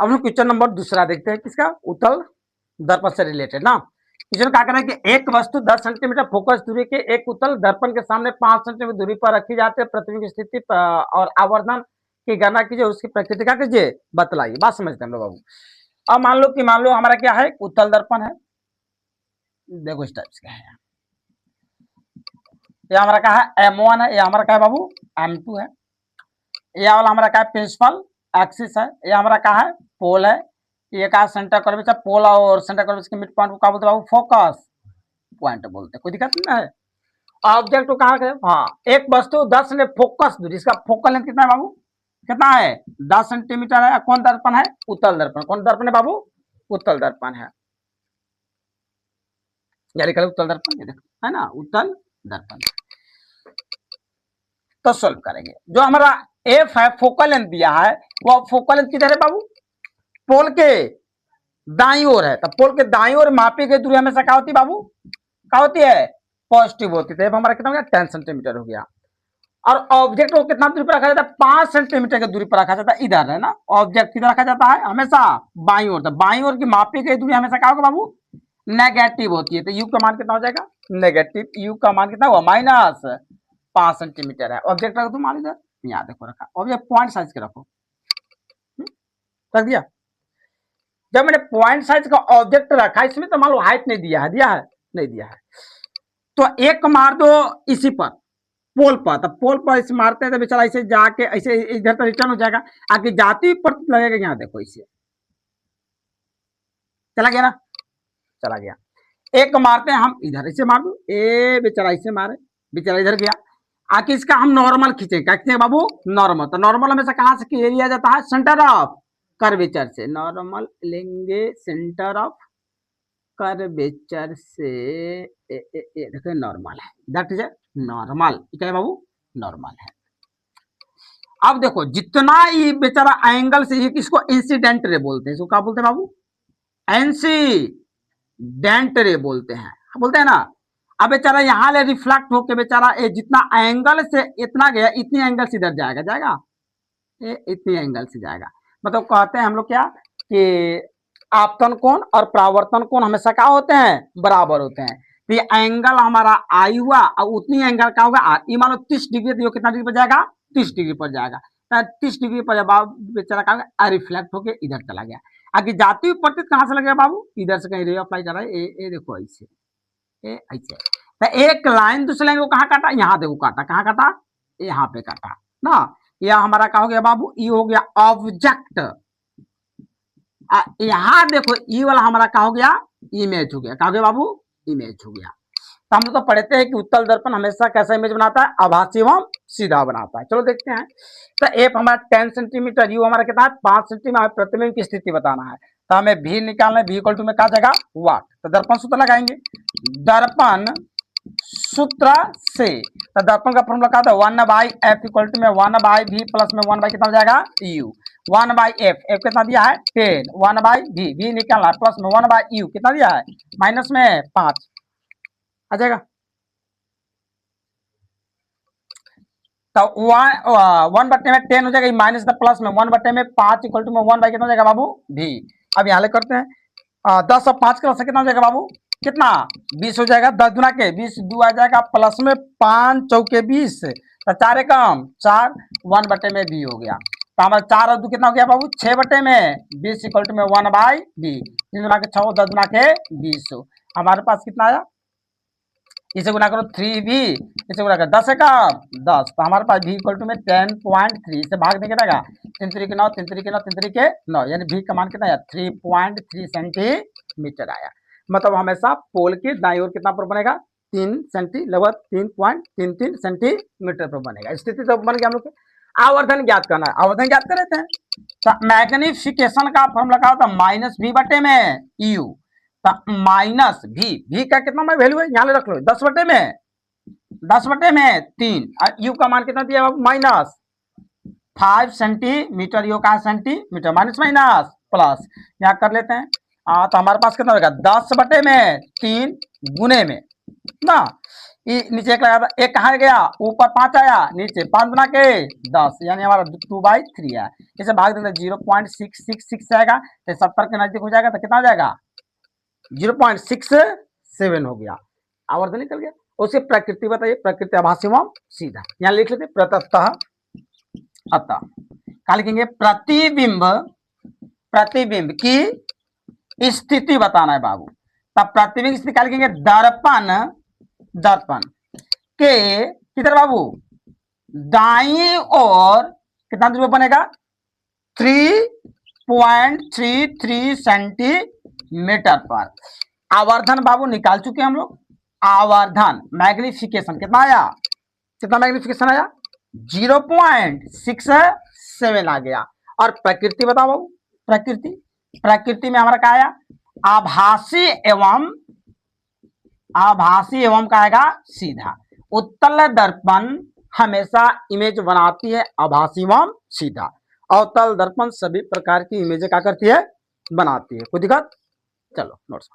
अब हम question number दूसरा देखते हैं, किसका, उत्तल दर्पण से रिलेटेड ना। क्वेश्चन क्या कर रहा है कि एक वस्तु 10 सेंटीमीटर फोकस दूरी के एक उत्तल दर्पण के सामने 5 सेंटीमीटर दूरी पर रखी जाती है, प्रतिबिंब की स्थिति और आवर्धन की गणना कीजिए, उसकी प्रकृति क्या कीजिए बतलाइए। बात समझते हैं हम लोग बाबू। अब मान लो हमारा क्या है, उत्तल दर्पण है, देखो इस टाइप का है, ये हमारा क्या है M1 है, ये हमारा क्या है बाबू M2 है, ये वाला हमारा क्या है प्रिंसिपल एक्सिस है, ये हमारा क्या है पोल है, ये क्या सेंटर कर्वेचर पोल और सेंटर कर्वेचर के मिड पॉइंट को क्या बोलते हैं बाबू फोकस पॉइंट बोलते हैं, कोई दिक्कत नहीं है। ऑब्जेक्ट को कहाँ करें, हाँ एक वस्तु 10 ने फोकस दूरी, इसका फोकल लेंथ कितना है बाबू, कितना है 10 सेंटीमीटर है। कौन दर्पण है, उत्तल दर्पण। कौन दर्पण है बाबू, उत्तल दर्पण है, उत्तल दर्पण, ये देखो है ना उत्तल दर्पण। तो सॉल्व करेंगे, जो हमारा एफ है फोकल लेंथ दिया है, वो फोकल लेंथ किधर है बाबू, पोल के दाईं ओर है, तो पोल के दाईं ओर मापी गई दूरी हमेशा क्या होती है बाबू, क्या होती है पॉजिटिव होती है। हमारा कितना हो गया 10 सेंटीमीटर हो गया। और ऑब्जेक्ट को कितना दूरी पर रखा जाता है, 5 सेंटीमीटर की दूरी पर रखा जाता है, इधर है ना ऑब्जेक्ट किधर रखा जाता है हमेशा बाईं ओर। तो बाईं ओर की मापी गई दूरी हमेशा क्या होगा बाबू नेगेटिव होती है। तो यू का मान कितना हो जाएगा नेगेटिव, यू का मान कितना हुआ -5 सेंटीमीटर है। ऑब्जेक्ट रख दो मान लीजिए, यहाँ देखो रखा, ऑब्जेक्ट पॉइंट साइज के रखो, रख दिया। जब मैंने पॉइंट साइज का ऑब्जेक्ट रखा, इसमें तो मान लो हाइट नहीं दिया है, दिया है नहीं दिया है, तो एक मार दो इसी पर पोल पर, तो पोल पर इसे मारते हैं तो बेचारा ऐसे जाके ऐसे इधर तो रिटर्न हो जाएगा, आगे जाती हुई पर लगेगा, यहाँ देखो इसे चला गया ना, चला गया। एक मारते हैं हम इधर, इसे मार दो, ए बेचारा इसे मारे, बेचारा इधर गया। आके इसका हम नॉर्मल खींचे, क्या खींचे बाबू नॉर्मल। तो नॉर्मल हमेशा कहां से एरिया जाता है, सेंटर ऑफ कर्वेचर से। नॉर्मल लेंगे सेंटर ऑफ कर्वेचर से, देखो नॉर्मल है, दैट इज नॉर्मल, क्या है बाबू नॉर्मल है। अब देखो जितना ही बेचारा एंगल से, इसको इंसिडेंट रे बोलते हैं, इसको क्या बोलते हैं बाबू इंसिडेंट रे बोलते हैं, बोलते हैं ना। अब बेचारा यहाँ ले रिफ्लेक्ट होके बेचारा जितना एंगल से इतना गया, इतनी एंगल से इधर जाएगा, जाएगा इतनी एंगल से जाएगा। मतलब कहते हैं हम लोग क्या कि आपतन कोण और परावर्तन कोण हमेशा क्या होते हैं बराबर होते हैं। तो ये एंगल हमारा आई हुआ और उतनी एंगल क्या होगा आर। ये मान लो 30 डिग्री, तो कितना डिग्री पर जाएगा 30 डिग्री पर जाएगा। 30 डिग्री पर जब बेचारा क्या होगा रिफ्लेक्ट होके इधर चला गया। आगे जाती हुई प्रतीत कहाँ से लगेगा बाबू, इधर से कहीं रे अप्लाई कर रहा है, ये देखो ऐसे, ऐसे। तो एक लाइन दूसरे लाइन को कहाँ काटा, यहाँ देखो काटा, कहाँ काटा यहाँ पे काटा ना। यह हमारा क्या हो गया बाबू, ये हो गया ऑब्जेक्ट। यहाँ देखो ये वाला हमारा क्या हो गया इमेज हो गया, क्या हो गया बाबू इमेज हो गया। तो हम लोग तो पढ़ते हैं कि उत्तल दर्पण हमेशा कैसा इमेज बनाता है, आभासी एवं सीधा बनाता है। चलो देखते हैं। तो एफ हमारा 10 सेंटीमीटर, यू हमारा कितना है 5 सेंटीमीटर, प्रतिबिंब की स्थिति बताना है। तो हमें भी निकालना है, भी इक्वल टू में क्या जाएगा वाट। तो दर्पण सूत्र लगाएंगे, दर्पण सूत्र से। तो दर्पण का फॉर्मूला क्या था 1/f इक्वल टू में 1/v प्लस में 1/, कितना हो जाएगा u 1/f, f कितना दिया है 10, 1/v, v निकालना है प्लस में 1/u कितना दिया है माइनस में 5 आ जाएगा। तो 1/10 में 10 हो जाएगा, माइनस द प्लस में 1/10 में 5 इक्वल टू में 1/, कितना हो जाएगा बाबू v। अब यहाँ ले करते हैं 10 और 5 का कितना हो जाएगा बाबू कितना 20 हो जाएगा, 10 गुना के 20 2 आ जाएगा, प्लस में 5 चौके 20, तो 4 कम 4, 1/में भी हो गया। तो हमारा 4 और 2 कितना हो गया बाबू 6/में 20 इक्वल टू में 1/v, 3 गुना के 6, 10 गुना के 20, हमारे पास कितना आया, इसे गुना करो 3v, इसे गुना करो 10 का 10, तो हमारे पास v इक्वल टू में 10.3, इसे भाग देंगे रहेगा 3 3 के 9, 3 3 के 9, 3 3 के 9, यानी v का मान कितना आया 3.3 सेंटीमीटर आया। मतलब हमेशा पोल के दाईं ओर कितना पर बनेगा 3 सेंटी, लगभग 3.33 सेंटीमीटर पर बनेगा। स्थिति तो बन गया हम लोग के। आवर्धन ज्ञात करना है, आवर्धन ज्ञात कर लेते हैं। तो मैग्निफिकेशन का फॉर्मूला क्या होता है -v/u, माइनस भी का कितना में वैल्यू है यहाँ ले रख लो 10/में 3, यू का मान कितना दिया -5 सेंटीमीटर, यू का सेंटीमीटर, माइनस माइनस प्लस यहाँ कर लेते हैं। तो हमारे पास कितना होगा 10/3 गुने में ना, नीचे 1 लगा था, 1 कहाँ गया, ऊपर 5 आया, नीचे 5 बना के 10, यानी हमारा 2/3 है। इसे भाग देते 0.666 आएगा, तो 70 के नजदीक हो जाएगा, तो कितना हो जाएगा 0.67 हो गया, आवर्धन निकल गया। उसकी प्रकृति बताइए, प्रकृति आभासी एवं सीधा, यहाँ लिख लेते प्रतः अतः। क्या लिखेंगे, प्रतिबिंब, प्रतिबिंब की स्थिति बताना है बाबू, तब प्रतिबिंब की स्थिति क्या लिखेंगे, दर्पण, दर्पण के किधर बाबू, दाईं ओर कितना दूर बनेगा, 3.33 सेंटीमीटर पर। आवर्धन बाबू निकाल चुके हम लोग, आवर्धन मैग्निफिकेशन कितना आया, कितना मैग्निफिकेशन आया, 0.67 आ गया। और प्रकृति बताओ बाबू, प्रकृति, प्रकृति में हमारा क्या आया, आभासी एवं, आभासी एवं क्या आएगा, सीधा। उत्तल दर्पण हमेशा इमेज बनाती है आभासी एवं सीधा, अवतल दर्पण सभी प्रकार की इमेज क्या करती है, बनाती है। कोई दिक्कत, चलो नोट्स